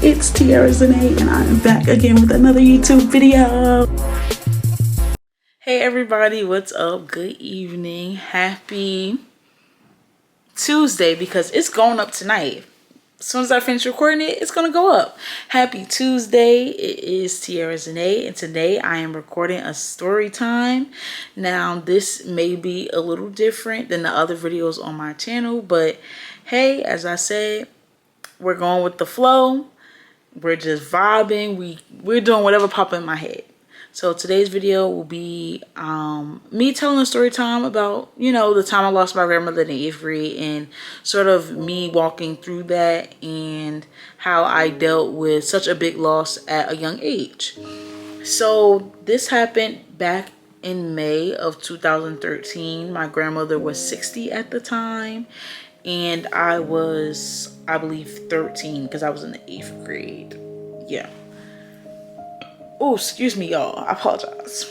it's Za'nae, and I'm back again with another YouTube video. Hey everybody, what's up? Good evening. Happy Tuesday, because it's going up tonight. As soon as I finish recording it, it's gonna go up. Happy Tuesday. It is Za'nae, and today I am recording a story time. Now this may be a little different than the other videos on my channel, but hey, as I said, we're going with the flow. We're just vibing. We're doing whatever pops in my head. So today's video will be me telling a story time about, you know, the time I lost my grandmother in the 8th grade, and sort of me walking through that and how I dealt with such a big loss at a young age. So this happened back in May of 2013. My grandmother was 60 at the time, and I was, I believe, 13, because I was in the 8th grade. Yeah. Oh, excuse me, y'all. I apologize.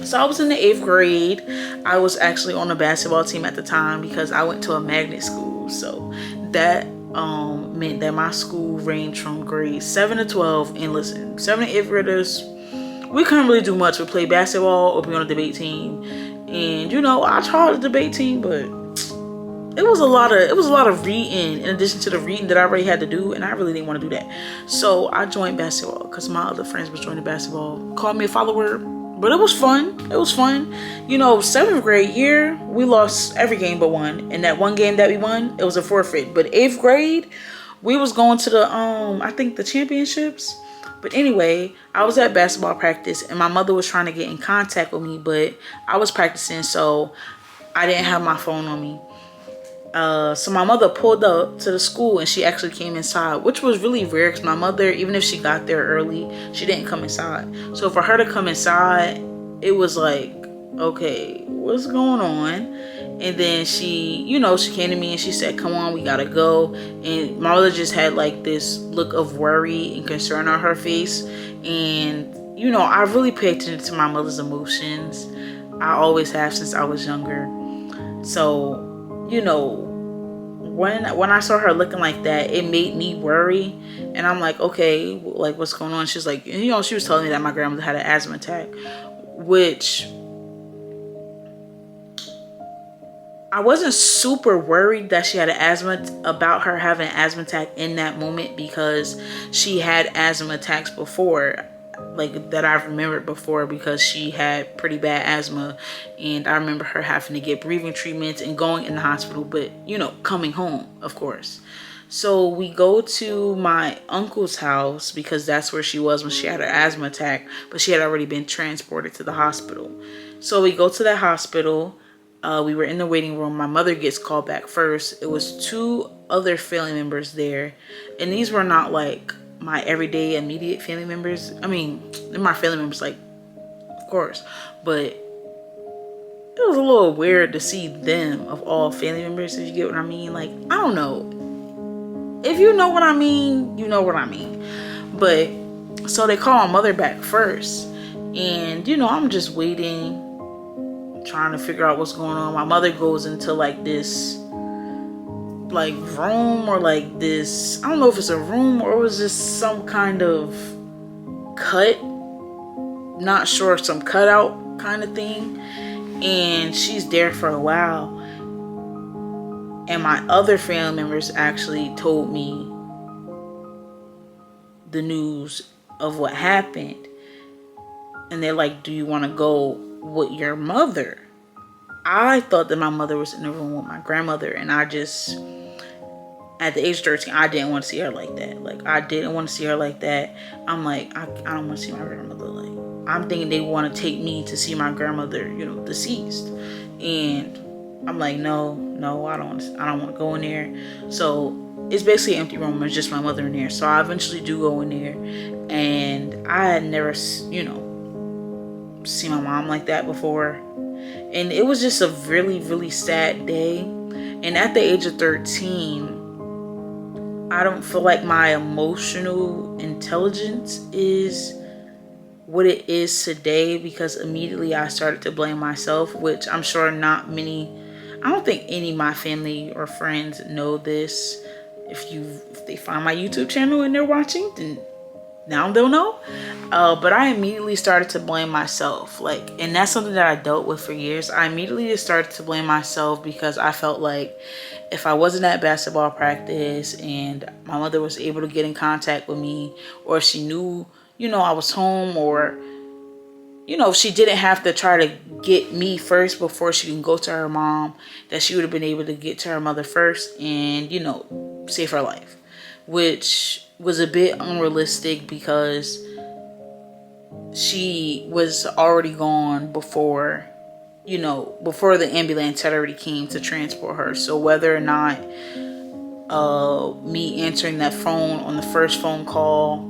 So I was in the 8th grade. I was actually on a basketball team at the time because I went to a magnet school. So that meant that my school ranged from grades 7 to 12. And listen, 7 and 8th graders, we couldn't really do much. We played basketball or be on a debate team. And you know, I tried the debate team, but it was a lot of reading in addition to the reading that I already had to do, and I really didn't want to do that. So I joined basketball because my other friends was joining basketball. Called me a follower, but it was fun. It was fun. You know, 7th grade year, we lost every game but one. And that one game that we won, it was a forfeit. But 8th grade, we was going to the I think the championships. But anyway, I was at basketball practice, and my mother was trying to get in contact with me, but I was practicing, so I didn't have my phone on me. So my mother pulled up to the school, and she actually came inside, which was really rare because my mother, even if she got there early, she didn't come inside. So for her to come inside, it was like, okay, what's going on? And then she, you know, she came to me and she said, come on, we gotta go. And my mother just had like this look of worry and concern on her face. And, you know, I really pay attention to my mother's emotions. I always have since I was younger. So, you know, when I saw her looking like that, it made me worry. And I'm like, okay, like, what's going on? She's like, you know, she was telling me that my grandmother had an asthma attack, which I wasn't super worried that she had an asthma about her having an asthma attack in that moment, because she had asthma attacks before, like that I've remembered before, because she had pretty bad asthma, and I remember her having to get breathing treatments and going in the hospital, but you know, coming home, of course. So we go to my uncle's house because that's where she was when she had her asthma attack, but she had already been transported to the hospital. So we go to that hospital. We were in the waiting room. My mother gets called back first. It was 2 other family members there, and these were not like my everyday immediate family members. I mean, they're my family members, like, of course, but it was a little weird to see them of all family members, if you get what I mean. Like, I don't know, if you know what I mean, you know what I mean. But so they call my mother back first, and you know, I'm just waiting, trying to figure out what's going on. My mother goes into like this like room, or like this, I don't know if it's a room or it was just some kind of cut, not sure, some cutout kind of thing, and she's there for a while. And my other family members actually told me the news of what happened, and they're like, do you want to go with your mother? I thought that my mother was in the room with my grandmother, and I just, at the age of 13, I didn't want to see her like that. Like, I didn't want to see her like that. I'm like, I don't want to see my grandmother. Like, I'm thinking they want to take me to see my grandmother, you know, deceased. And I'm like, no, I don't want to go in there. So it's basically an empty room. It's just my mother in there. So I eventually do go in there, and I had never, you know, seen my mom like that before. And it was just a really, really sad day. And at the age of 13, I don't feel like my emotional intelligence is what it is today, because immediately I started to blame myself, which I'm sure not many, I don't think any of my family or friends know this. If they find my YouTube channel and they're watching, then now they'll know. But I immediately started to blame myself, like, and that's something that I dealt with for years. I immediately just started to blame myself because I felt like if I wasn't at basketball practice and my mother was able to get in contact with me, or if she knew, you know, I was home, or, you know, if she didn't have to try to get me first before she can go to her mom, that she would have been able to get to her mother first and, you know, save her life, which was a bit unrealistic because she was already gone before, you know, before the ambulance had already came to transport her. So whether or not me answering that phone on the first phone call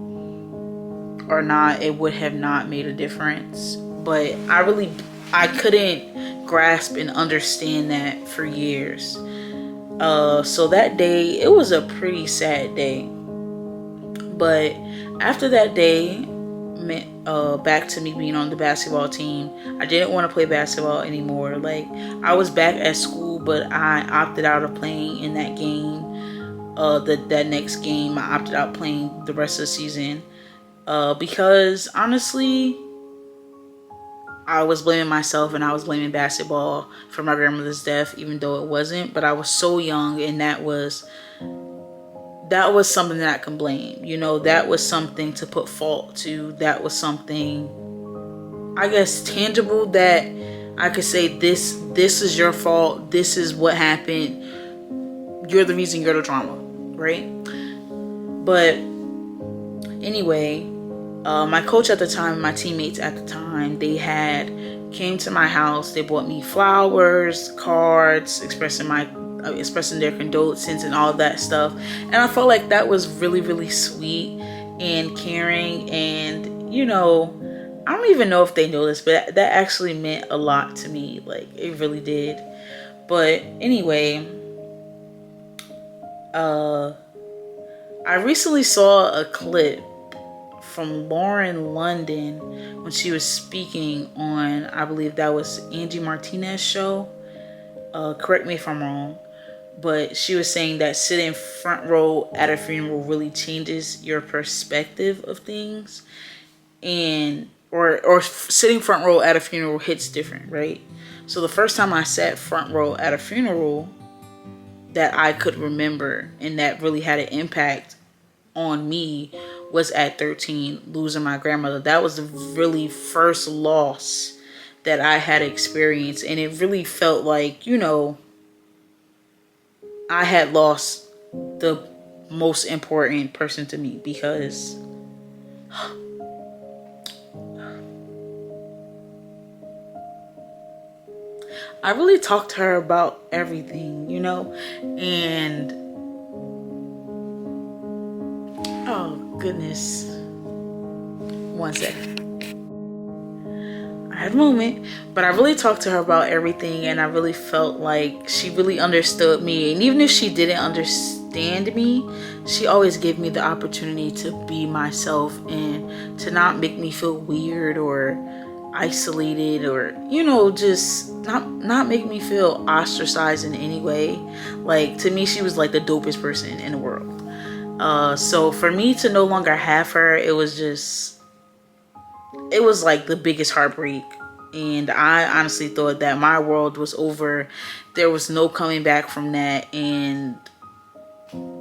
or not, it would have not made a difference. But I couldn't grasp and understand that for years. So that day, it was a pretty sad day. But after that day, back to me being on the basketball team, I didn't want to play basketball anymore. Like, I was back at school, but I opted out of playing in that game. That next game, I opted out playing the rest of the season. Because honestly, I was blaming myself and I was blaming basketball for my grandmother's death, even though it wasn't. But I was so young, and that was something that I can blame. You know, that was something to put fault to. That was something, I guess, tangible that I could say, this is your fault. This is what happened. You're the reason, you're the drama, right? But anyway, my coach at the time, my teammates at the time, they came to my house. They bought me flowers, cards, expressing their condolences and all that stuff. And I felt like that was really, really sweet and caring. And, you know, I don't even know if they know this, but that actually meant a lot to me. Like, it really did. But anyway, I recently saw a clip from Lauren London when she was speaking on, I believe that was Angie Martinez's show. Correct me if I'm wrong, but she was saying that sitting front row at a funeral really changes your perspective of things, and or sitting front row at a funeral hits different, right? So the first time I sat front row at a funeral that I could remember and that really had an impact on me was at 13, losing my grandmother. That was the really first loss that I had experienced, and it really felt like, you know, I had lost the most important person to me, because I really talked to her about everything, you know, and oh goodness, one second. I had a moment, but I really talked to her about everything, and I really felt like she really understood me. And even if she didn't understand me, she always gave me the opportunity to be myself and to not make me feel weird or isolated, or, you know, just not make me feel ostracized in any way. Like, to me, she was like the dopest person in the world. So for me to no longer have her, it was like the biggest heartbreak. And I honestly thought that my world was over. There was no coming back from that, and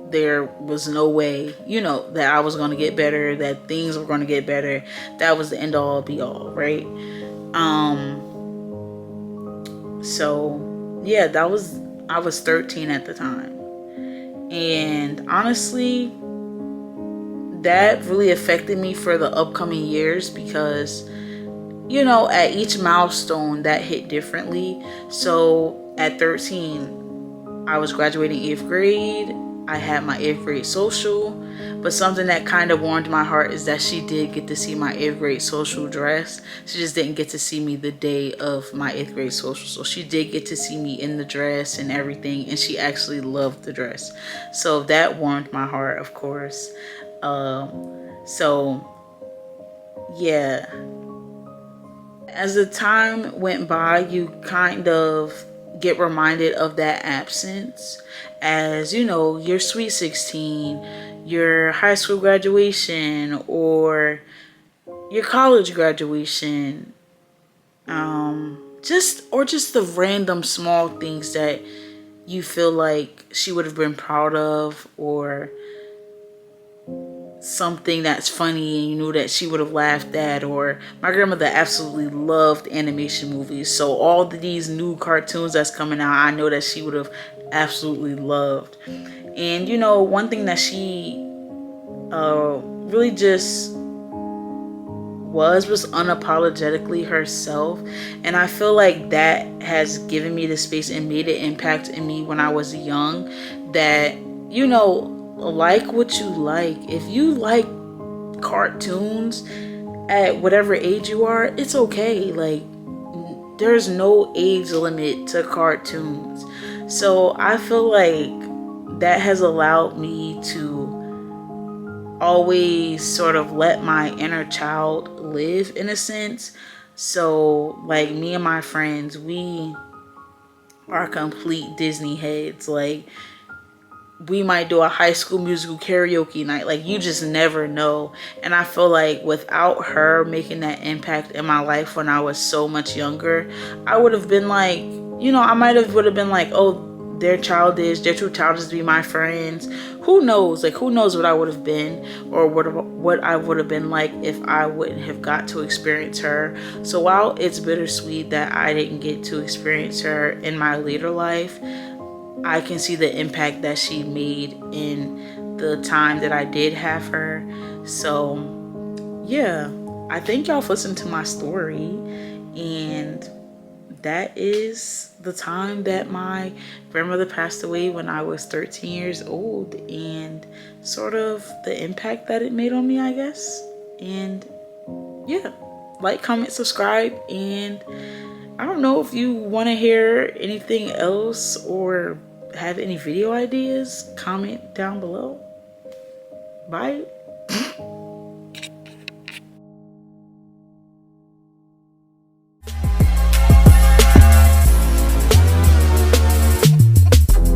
there was no way, you know, that I was going to get better, that things were going to get better. That was the end all be all, right? So yeah, I was 13 at the time. And honestly, that really affected me for the upcoming years, because, you know, at each milestone that hit differently. So at 13, I was graduating 8th grade. I had my 8th grade social, but something that kind of warmed my heart is that she did get to see my 8th grade social dress. She just didn't get to see me the day of my 8th grade social. So she did get to see me in the dress and everything, and she actually loved the dress. So that warmed my heart, of course. So yeah, as the time went by, you kind of get reminded of that absence. As you know, you're sweet 16, your high school graduation or your college graduation, just the random small things that you feel like she would have been proud of, or something that's funny and you knew that she would have laughed at. Or my grandmother absolutely loved animation movies, so all these new cartoons that's coming out, I know that she would have absolutely loved. And one thing that she really just was unapologetically herself. And I feel like that has given me the space and made an impact in me when I was young, that like what you like. If you like cartoons at whatever age you are, it's okay. Like, there's no age limit to cartoons. So I feel like that has allowed me to always sort of let my inner child live, in a sense. So like, me and my friends, we are complete Disney heads. Like, we might do a High School Musical karaoke night. Like, you just never know. And I feel like without her making that impact in my life when I was so much younger, I would have been like, I would have been like, oh, they're childish, they're too childish to be my friends. Who knows? Like, who knows what I would have been, or what I would have been like if I wouldn't have got to experience her. So while it's bittersweet that I didn't get to experience her in my later life, I can see the impact that she made in the time that I did have her. So yeah, I thank y'all for listening to my story. And that is the time that my grandmother passed away, when I was 13 years old, and sort of the impact that it made on me, I guess. And yeah, like, comment, subscribe, and I don't know if you want to hear anything else or have any video ideas, comment down below. Bye.